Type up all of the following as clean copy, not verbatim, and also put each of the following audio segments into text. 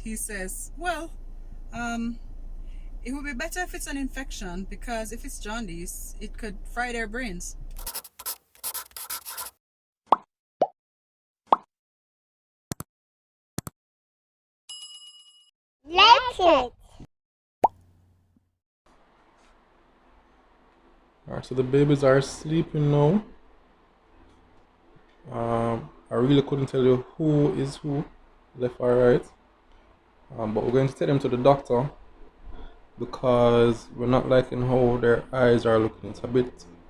he says, well, um, it would be better if it's an infection because if it's jaundice, it could fry their brains. Let it. Alright, so the babies are sleeping now. I really couldn't tell you who is who, left or right. But we're going to take them to the doctor because we're not liking how their eyes are looking. It's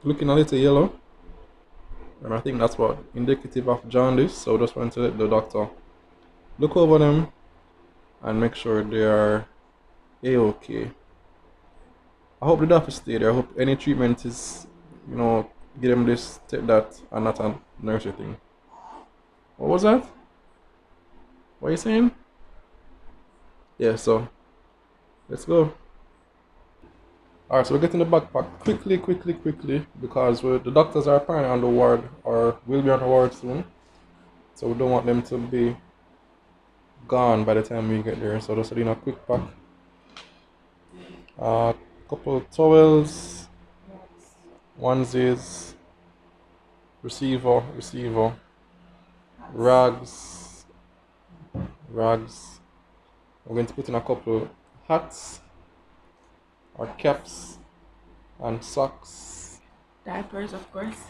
looking a little yellow. And I think that's what indicative of jaundice. So just want to let the doctor look over them and make sure they are A-okay. I hope the doctor stay there. I hope any treatment is, give them this, take that, and not a nursery thing. What was that? What are you saying? Yeah, so let's go. Alright, so we're getting the backpack quickly because the doctors are apparently on the ward or will be on the ward soon. So we don't want them to be gone by the time we get there. So just doing a quick pack. Couple of towels, onesies, receiver, rags. We're going to put in a couple hats or caps and socks. Diapers, of course.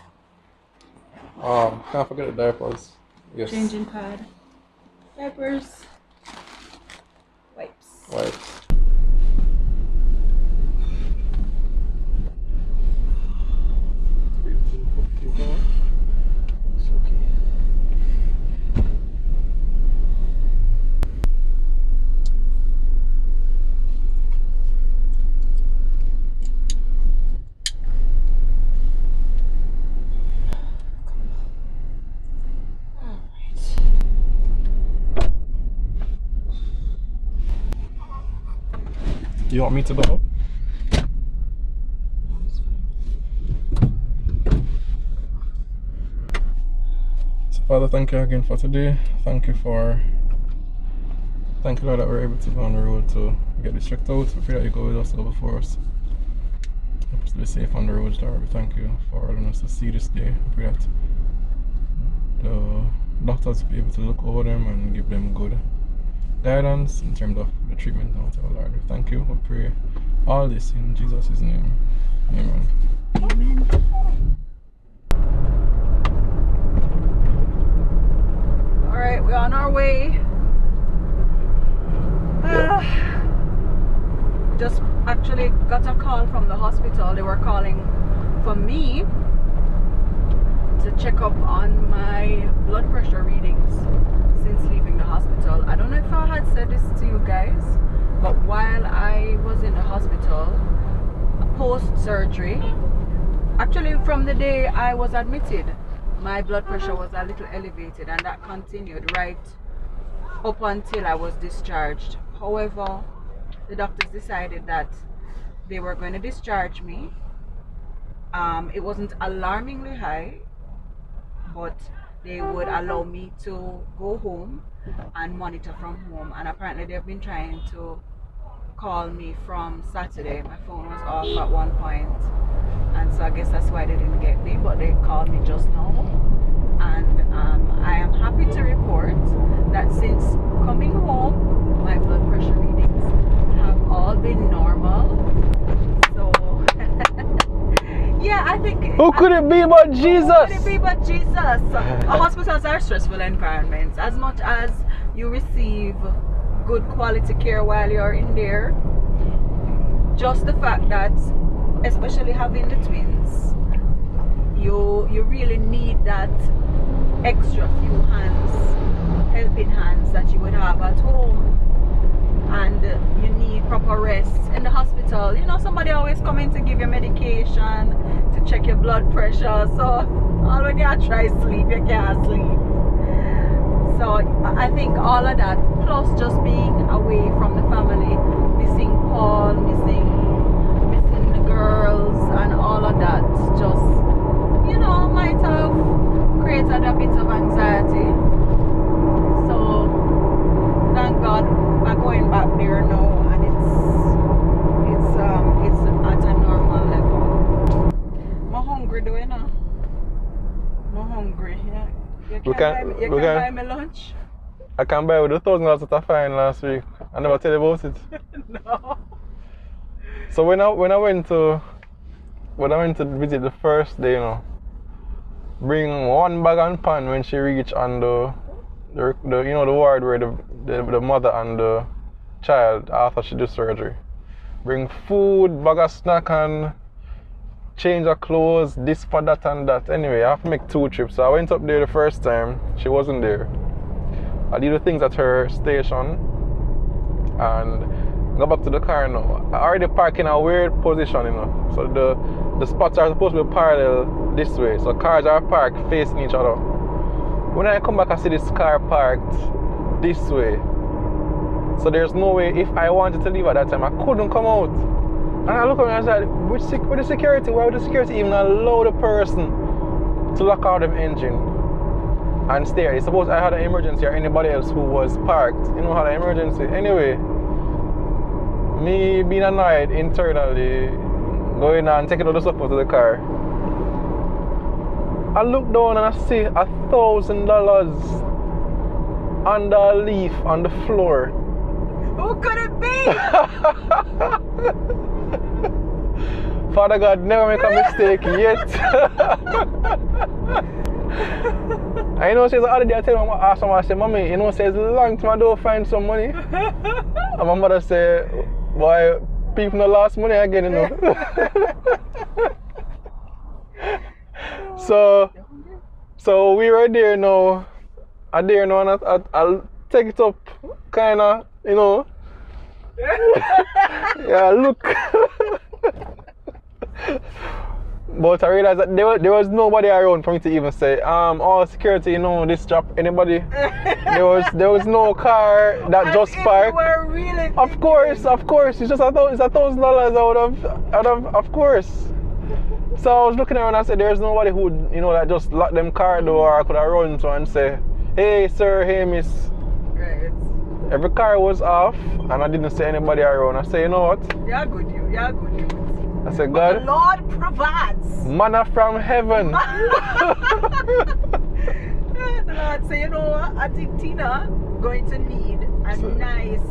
Can't forget the diapers. Yes. Changing pad. Diapers. Wipes. You want me to go? So Father, thank you again for today. Thank you, Lord, that we're able to go on the road to get this checked out. We pray that you go with us, go before us. Help us to be safe on the roads, Lord. We thank you for allowing us to see this day. We pray that the doctors be able to look over them and give them good guidance in terms of the treatment now, Lord. We thank you. We pray all this in Jesus' name. Amen. Alright, we're on our way. Just actually got a call from the hospital. They were calling for me to check up on my blood pressure readings since leaving the hospital. I don't know if I had said this to you guys, but while I was in the hospital post-surgery, actually from the day I was admitted, my blood pressure was a little elevated, and that continued right up until I was discharged. However, the doctors decided that they were going to discharge me. It wasn't alarmingly high, but they would allow me to go home and monitor from home. And apparently they've been trying to call me from Saturday. My phone was off at one point, and so I guess that's why they didn't get me, but they called me just now. And I am happy to report that since coming home, my blood pressure readings have all been normal. So yeah, I think Who could it be but Jesus? Who could it be but Jesus? Hospitals are stressful environments. As much as you receive good quality care while you're in there, just the fact that, especially having the twins, you really need that extra few hands, helping hands that you would have at home. And you need proper rest in the hospital. You know, somebody always coming to give you medication, to check your blood pressure. So all when you try sleep, you can't sleep. So I think all of that, plus just being away from the family, missing Paul, missing the girls, and all of that, just, you know, might have created a bit of anxiety. So thank God I back there now, and it's at a normal level. I'm hungry though, you know. I'm hungry. Yeah. You can buy me lunch. I can buy with the $1,000 that I find last week. I never tell you about it. No. So when I went to visit the first day, you know, bring one bag and pan when she reached on the you know the ward where the mother and the child after she do surgery. Bring food, bag of snack and change her clothes, this for that and that. Anyway, I have to make 2 trips. So I went up there the first time, she wasn't there. I did the things at her station and go back to the car now. I already parked in a weird position, you know. So the spots are supposed to be parallel this way. So cars are parked facing each other. When I come back, I see this car parked this way. So there's no way, if I wanted to leave at that time, I couldn't come out. And I look at me and I said, with the security, why would the security even allow the person to lock out the engine and stay? It's suppose I had an emergency or anybody else who was parked, you know, had an emergency. Anyway, me being annoyed internally, going and taking all the stuff out of the car. I look down and I see $1,000 under a leaf on the floor. Who could it be? Father God, never make a mistake yet. I know, says the other day I tell my ask someone, I say, Mommy, you know, says long time I don't find some money. And my mother say, boy, people no lost money again, you know. So we were there now. I'm there now and I'll take it up, kinda, you know. Yeah, look. But I realized that there was nobody around for me to even say, oh, security, you know, this job, anybody. There was no car that just parked. Really of course, it's just $1,000 out of course. So I was looking around and I said, there's nobody who, you know, that just locked them car door or could have run to and say, hey sir, hey miss. Right. Every car was off and I didn't see anybody around. I said, you know what? You're good, you. I said, But God, the Lord provides. manna from heaven. The Lord say, you know what? I think Tina going to need a nice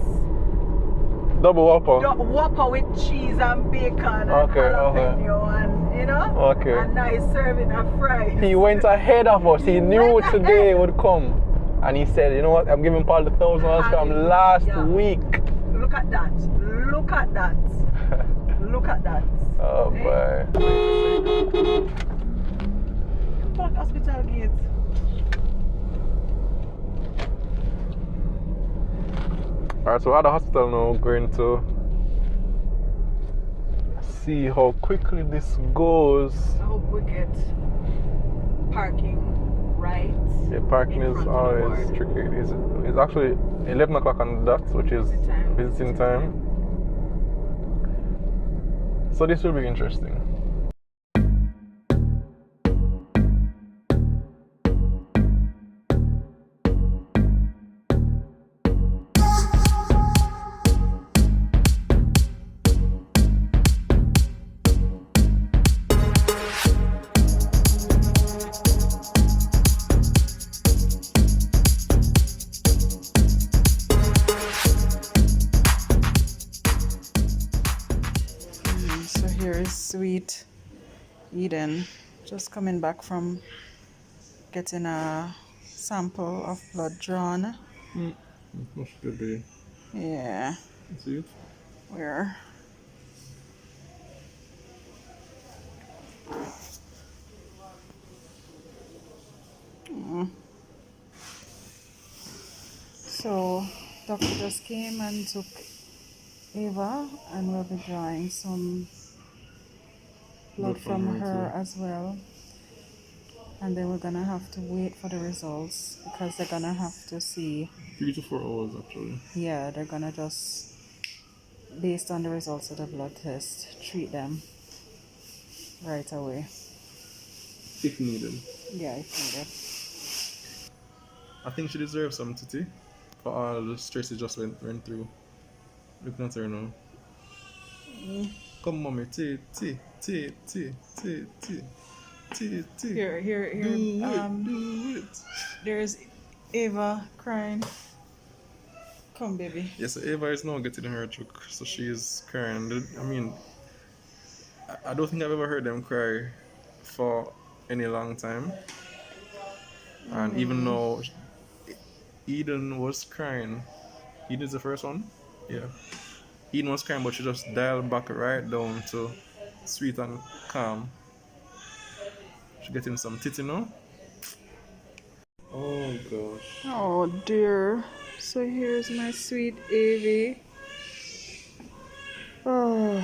double whopper. Whopper with cheese and bacon and jalapeno and, you know, a nice serving of fries. He went ahead of us. He knew today would come. And he said, you know what? I'm giving Paul the $1,000 from last week. Look at that. Look at that. Look at that. Oh boy. Park hospital gate. Alright, so we're at the hospital now, going to see how quickly this goes. I hope we get parking right. Yeah, parking is always tricky. It's actually 11 o'clock on the dot, which is visiting time. So this will be interesting. So here is Sweet Eden, just coming back from getting a sample of blood drawn. What should be? Yeah. See it? Where? So doctor just came and took Ava, and we'll be drawing some blood from her as well. And then we're gonna have to wait for the results because they're gonna have to see. 3 to 4 hours actually. Yeah, they're gonna just, based on the results of the blood test, treat them right away. If needed. Yeah, if needed. I think she deserves some titty for all the stress she just went through. Looking at her now. Come, mommy. Tea. Here. Do it. There's Ava crying. Come, baby. Yes, Ava is now getting her truck, so she is crying. I mean, I don't think I've ever heard them cry for any long time. And even though Eden was crying, Eden's the first one? Yeah. Eden was crying, but she just dialed back right down to sweet and calm. She getting some titty now. Oh gosh. Oh dear. So here's my sweet Avie. Oh,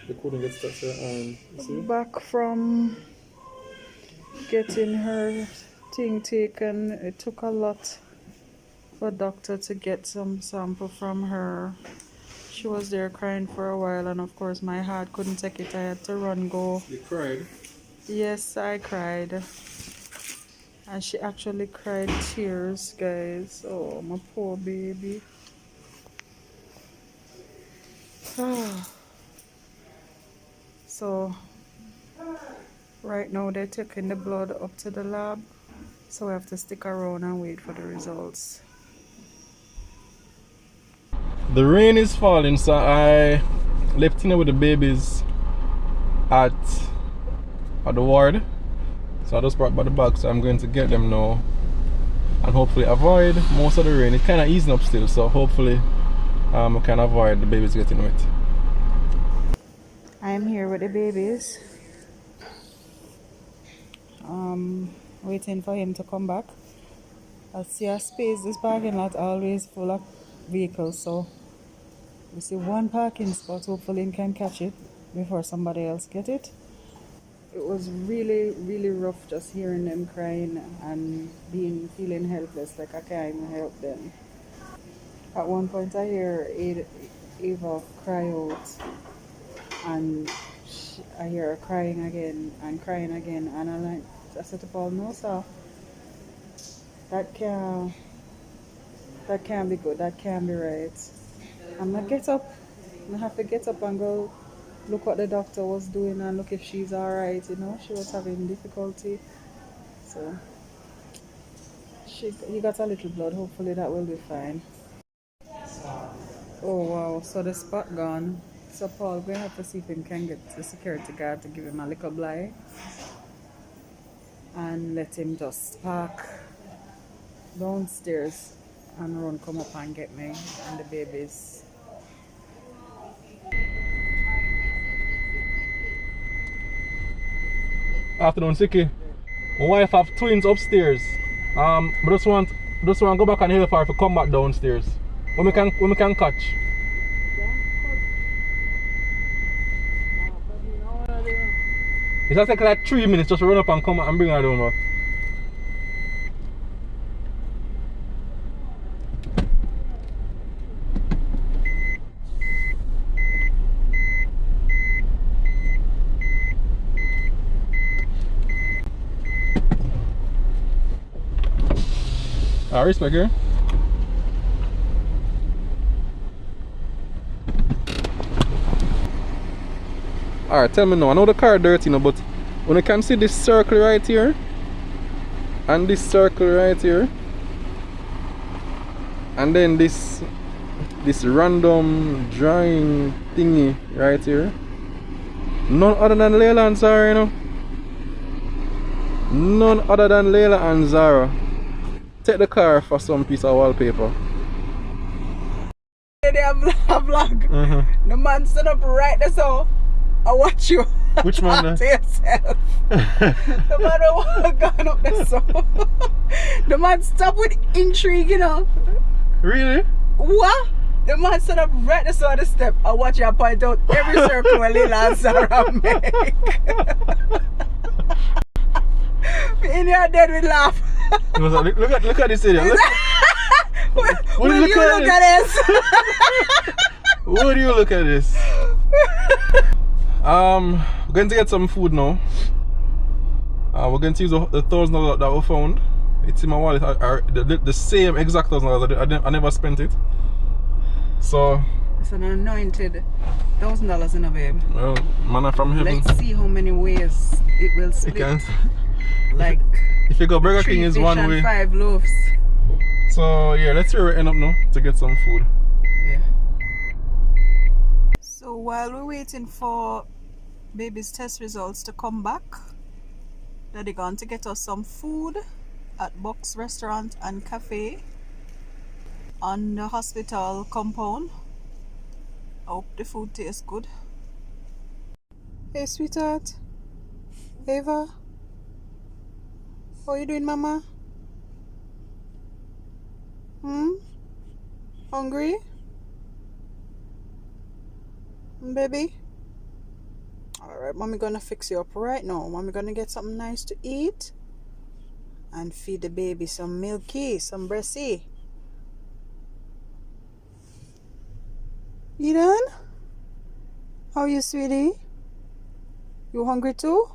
They couldn't get stuck to her arm, you see? back from getting her thing taken. It took a lot for doctor to get some sample from her. She was there crying for a while, and of course my heart couldn't take it. I had to run go. You cried? Yes, I cried. And she actually cried tears, guys. Oh, my poor baby. So, right now they're taking the blood up to the lab. So we have to stick around and wait for the results. The rain is falling, so I left in with the babies at the ward. So I just brought back the bag, so I'm going to get them now and hopefully avoid most of the rain. It's kind of easing up still, so hopefully I can avoid the babies getting wet. I am here with the babies. Waiting for him to come back. I see a space. This parking lot always full of vehicles, so we see one parking spot. Hopefully he can catch it before somebody else get it. It was really rough just hearing them crying and feeling helpless, like I can't even help them. At one point I hear Ava cry out, and I hear her crying again, and I said to Paul, no sir, that can't be good, that can't be right. I'm gonna get up. I have to get up and go look what the doctor was doing and look if she's alright, you know. She was having difficulty. So he got a little blood, hopefully that will be fine. Oh wow, so the spot gone. So Paul, we have to see if we can get the security guard to give him a little blight and let him just park downstairs and run come up and get me and the babies. Afternoon, Siki. My wife have twins upstairs. But just want to go back and help her to come back downstairs. When we can catch. It's gonna take like 3 minutes just to run up and come and bring her down. I respect her. Alright, tell me now. I know the car dirty now, but when you can see this circle right here and this circle right here and then this random drawing thingy right here, none other than Layla and Zara, you know. None other than Layla and Zara. Take the car for some piece of wallpaper. They have a vlog. The man stood up right there, so I watch you. Which man? Talk to yourself. The man who gone up there, so the man stopped with intrigue, you know. Really? What? The man stood up right there, so the step. I watch you point out every circle where Lila and Sarah make. In your dead we laugh. Look at this area. Will you look at this? Would you look at this? We're going to get some food now. We're going to use the $1,000 that we found. It's in my wallet. The same exact $1,000. I never spent it. So $1,000 and anointed $1,000 in a babe. Well, manna from heaven. Let's see how many ways it will You split. can't. Like If you go Burger 3 King is fish one and way. 5 loaves. So yeah, let's see where we end up now to get some food. Yeah. So while we're waiting for baby's test results to come back, Daddy gone to get us some food at Buck's Restaurant and Cafe on the hospital compound. I hope the food tastes good. Hey sweetheart. Ava. How you doing, mama? Hungry? Baby? Alright, mommy gonna fix you up right now. Mommy gonna get something nice to eat and feed the baby some milky, some breasty. You done? How are you, sweetie? You hungry too?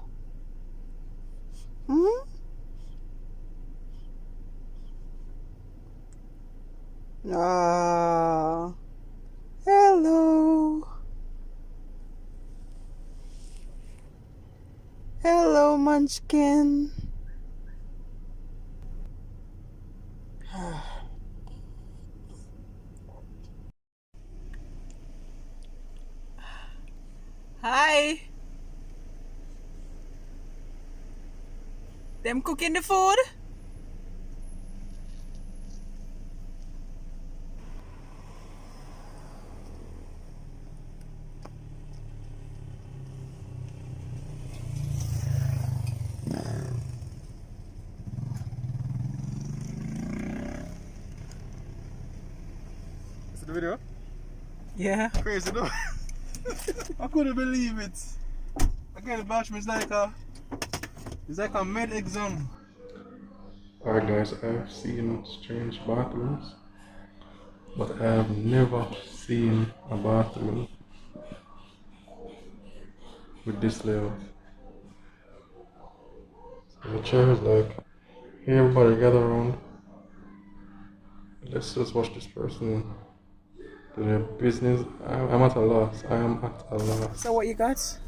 Ah, hello. Hello, Munchkin. Hi. Them cooking the food? See the video? Yeah. Crazy though. I couldn't believe it. Again, the bathroom is like a med exam. Alright guys, I've seen strange bathrooms, but I have never seen a bathroom with this layout. So the chair is like, hey everybody gather around. Let's just watch this person do their business. I'm at a loss. I am at a loss. So what you got?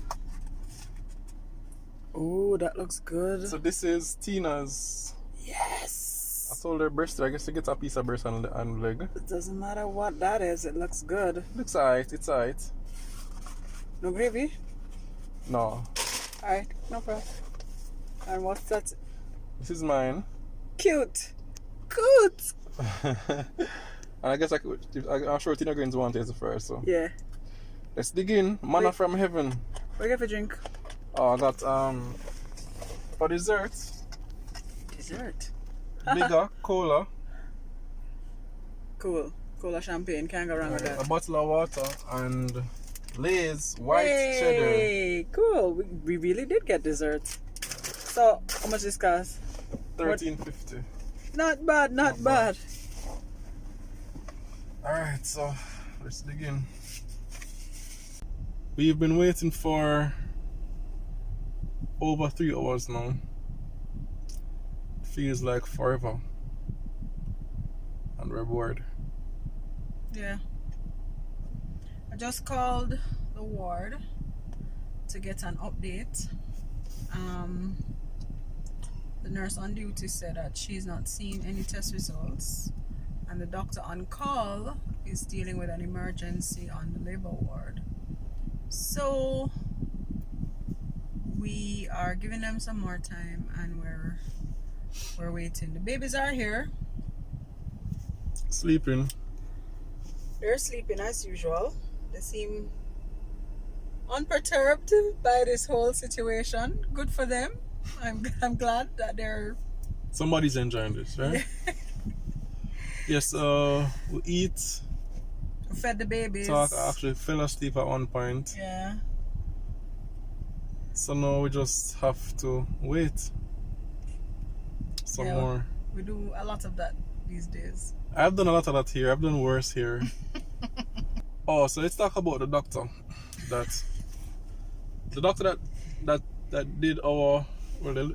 Oh, that looks good. So this is Tina's. Yes. I told her breast. I guess she gets a piece of breast and leg. It doesn't matter what that is. It looks good. Looks alright. It's alright. No gravy? No. Alright, no problem. And what's that? This is mine. Cute. Cute. And I guess I'm sure Tina Green's want it first. So Yeah. let's dig in. Manna Wait. from heaven. What do you get for drink? Oh, I got for dessert. Dessert. Bigger cola. Cool. Cola champagne. Can't go wrong with A that. bottle of water and Lay's white cheddar. Hey, cool. We really did get dessert. So, how much this cost? $13.50. Not bad, not bad. Alright, so let's dig in. We've been waiting for over 3 hours now. Feels like forever. And we're bored. Yeah. I just called the ward to get an update. The nurse on duty said that she's not seeing any test results, and the doctor on call is dealing with an emergency on the labor ward. So we are giving them some more time, and we're waiting. The babies are here. Sleeping. They're sleeping as usual. They seem unperturbed by this whole situation. Good for them. I'm glad that they're... Somebody's enjoying this, right? Yes, we eat, fed the babies. talk, I actually fell asleep at one point. Yeah. So now we just have to wait some Yeah. more. We do a lot of that these days. I've done a lot of that here. I've done worse here. Oh, so let's talk about the doctor. The doctor that did our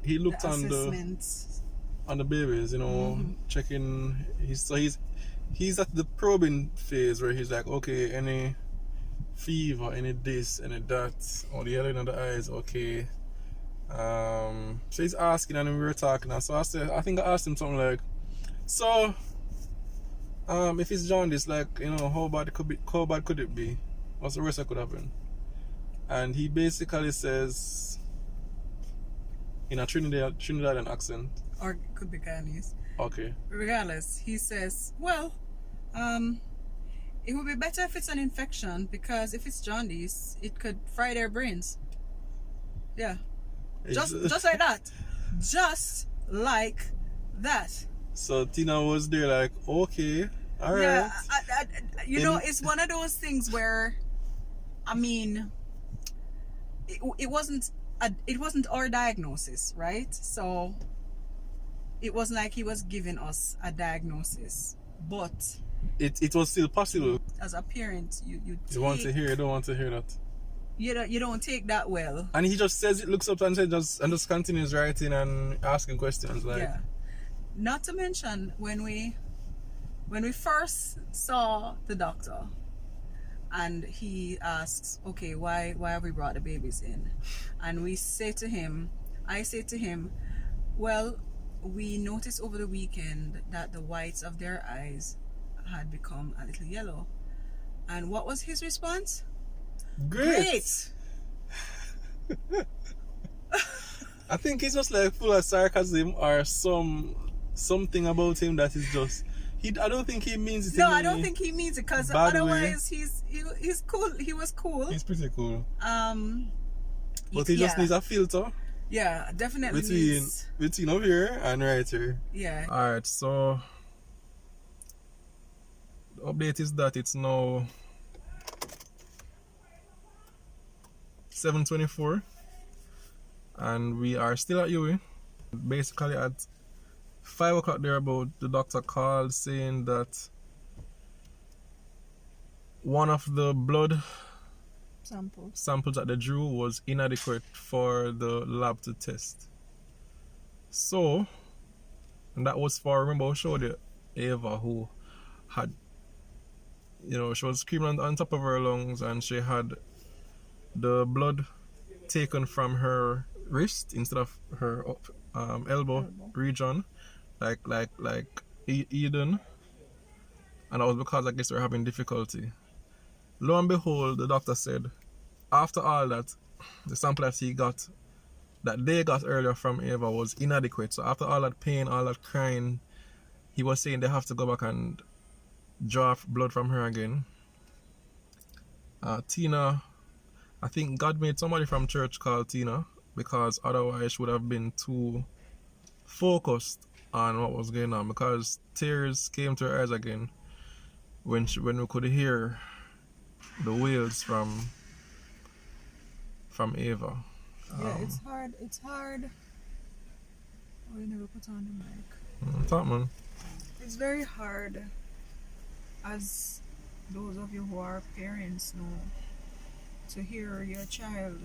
he looked The on assessments. the babies, you know, checking. He's he's at the probing phase where he's like, okay, any fever, any this, any that, or the yellow in the eyes, okay. So he's asking, and we were talking, and so I think I asked him something like, so, if it's jaundice, like, how bad could it be? What's the worst that could happen? And he basically says, in a Trinidadian accent, Or it could be Guyanese. okay, Regardless, he says, well, it would be better if it's an infection, because if it's jaundice, it could fry their brains. Yeah. Just like that. Just like that. So Tina was there like, okay, all right. Yeah, it's one of those things where, I mean, it wasn't our diagnosis, right? So it wasn't like he was giving us a diagnosis, but it was still possible. as a parent, you want to hear, you don't want to hear that. You don't take that well. And he just says, it looks up and says, just continues writing and asking questions like. Yeah. Not to mention when we first saw the doctor, and he asks, okay, why have we brought the babies in? And I say to him, well, we noticed over the weekend that the whites of their eyes had become a little yellow. And what was his response? Great. I think he's just like full of sarcasm or something about him that is just. I don't think he means it. No, I don't think he means it, because otherwise he's cool. He was cool. He's pretty cool. But he yeah. just needs a filter. Yeah, definitely. Between over here and right here. Yeah. Alright, so the update is that it's now 7:24 and we are still at UE. Basically at 5 o'clock there about, the doctor called saying that one of the blood samples that they drew was inadequate for the lab to test. So, and that was for, remember I showed you Ava, who had, she was screaming on top of her lungs, and she had the blood taken from her wrist instead of her elbow region, like Eden, and that was because I guess they were having difficulty. Lo and behold, the doctor said, after all that, the sample that they got earlier from Ava was inadequate. So after all that pain, all that crying, he was saying they have to go back and draw blood from her again. Tina, I think God made somebody from church call Tina, because otherwise she would have been too focused on what was going on, because tears came to her eyes again when we could hear the wails from Ava. Yeah, it's hard. Oh, you never put on the mic. Talk, man. It's very hard, as those of you who are parents know, to hear your child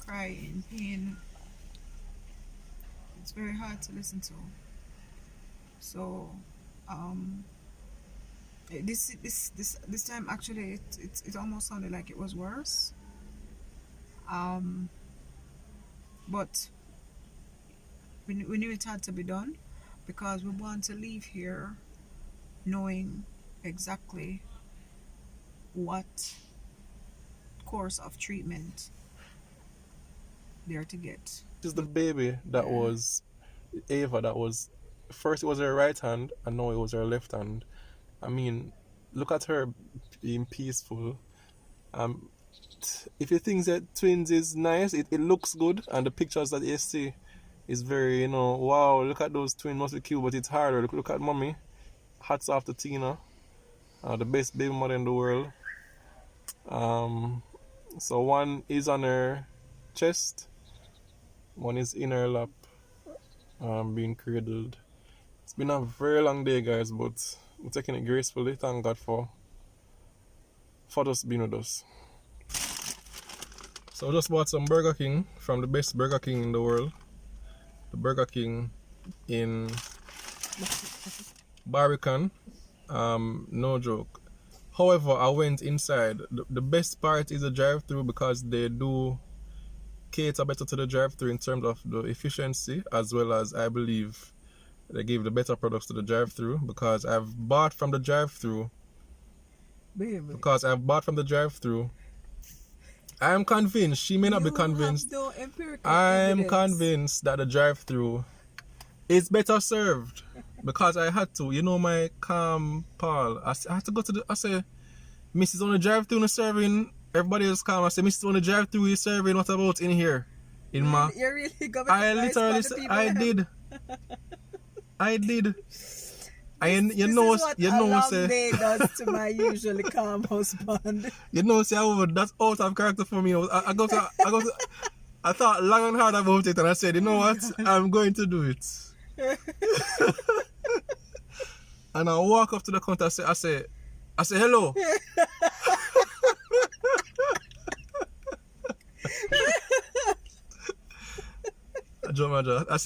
cry in pain. It's very hard to listen to. So, this time actually it almost sounded like it was worse. But we knew it had to be done, because we want to leave here knowing exactly what course of treatment they're to get. This is the baby that was Ava, that was, first it was her right hand and now it was her left hand. I mean, look at her being peaceful. If you think that twins is nice, it looks good, and the pictures that you see is very, wow, look at those twins, must be cute, but it's harder. Look at mommy. Hats off to Tina, the best baby mother in the world. So one is on her chest, one is in her lap, being cradled. It's been a very long day, guys, but we're taking it gracefully. Thank God for us being with us. So I just bought some Burger King from the best Burger King in the world. The Burger King in Barbican. No joke. However, I went inside. The best part is the drive-through because they do cater better to the drive-through in terms of the efficiency, as well as I believe they give the better products to the drive-through because I've bought from the drive-through. Baby. Because I've bought from the drive-through. I am convinced. She may not be convinced. You have no empirical I'm evidence. convinced that the drive-through is better served because I had to. You know my calm Paul. I had to go to the. I say, Mrs. on the drive-through is serving. Everybody else calm. I say, Mrs. on the drive-through is serving. What about in here? In my. You're really going I literally. I did. I did. And you know, this is what you a know, long say, day does to my usually calm husband. you know, say, that's out of character for me. I I thought long and hard about it, and I said, you know what, I'm going to do it. And I walk up to the counter. I say, hello. I jump my jaw. I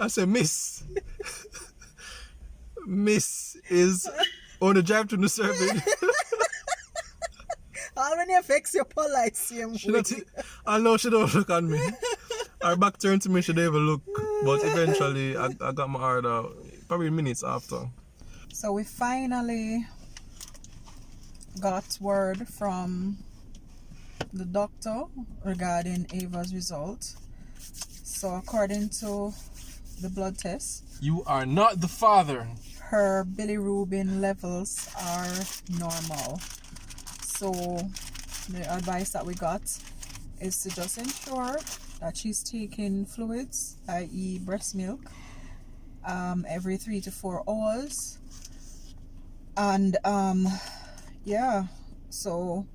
say, Miss. Miss is on the drive to the serving. All when you fix your polite same way. I know she don't look at me. Her back turned to me, she didn't even look. But eventually, I got my order probably minutes after. So we finally got word from the doctor regarding Ava's result. So according to the blood test, You are not the father. her bilirubin levels are normal. So the advice that we got is to just ensure that she's taking fluids, i.e. breast milk, every 3 to 4 hours. And yeah, so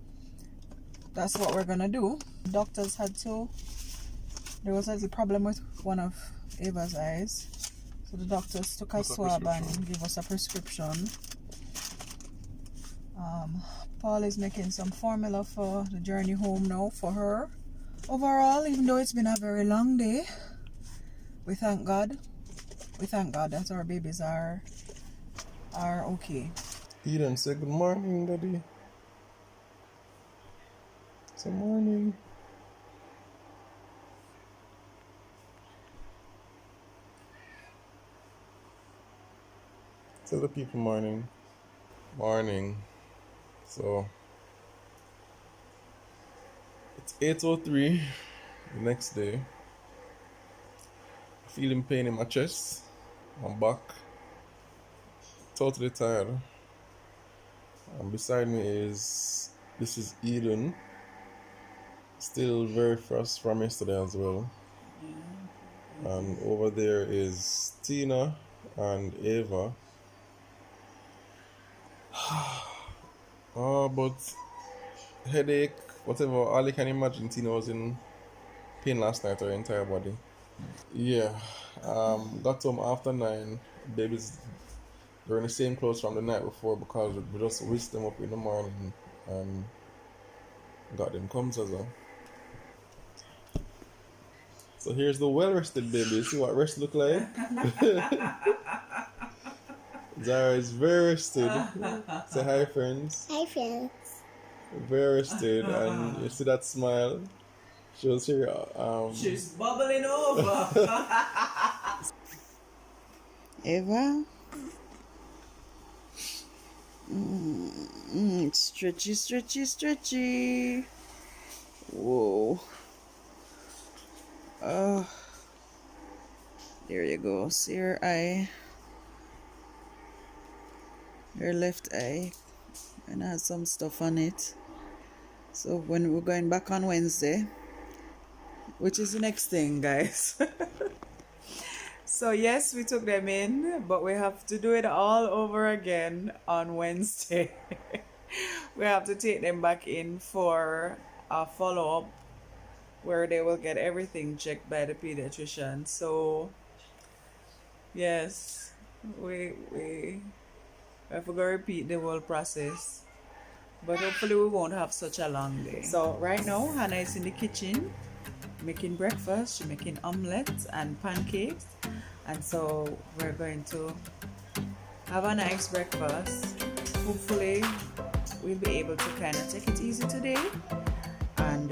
that's what we're gonna do. Doctors there was a problem with one of Ava's eyes. So the doctors took a swab and gave us a prescription. Paul is making some formula for the journey home now for her. Overall, even though it's been a very long day, we thank God. We thank God that our babies are okay. Eden, say good morning, Daddy. Say morning. Tell the people morning. Morning. So it's 8:03 the next day. Feeling pain in my chest, my back. Totally tired. And beside me is Eden. Still very fresh from yesterday as well. And over there is Tina and Ava. But headache, whatever, all you can imagine. Tina was in pain last night, her entire body. Yeah, got home after 9. Babies, they're in the same clothes from the night before because we just whisked them up in the morning and got them comes as well. So here's the well-rested baby. See what rest look like? Zara is very rested. Say hi, friends. Hi, friends. Very rested, and you see that smile. She was here. She's bubbling over. Eva? Stretchy, stretchy, stretchy. Whoa. There you go. See your eye. Your left eye. And has some stuff on it. So when we're going back on Wednesday, which is the next thing, guys. So yes, we took them in, but we have to do it all over again on Wednesday. We have to take them back in for a follow-up where they will get everything checked by the pediatrician. So yes, we have to go repeat the whole process. But hopefully we won't have such a long day. So right now, Hannah is in the kitchen making breakfast. She's making omelets and pancakes. And so we're going to have a nice breakfast. Hopefully, we'll be able to kind of take it easy today and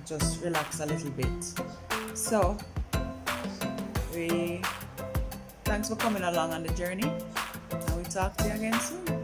just relax a little bit. So, thanks for coming along on the journey, and we talk to you again soon.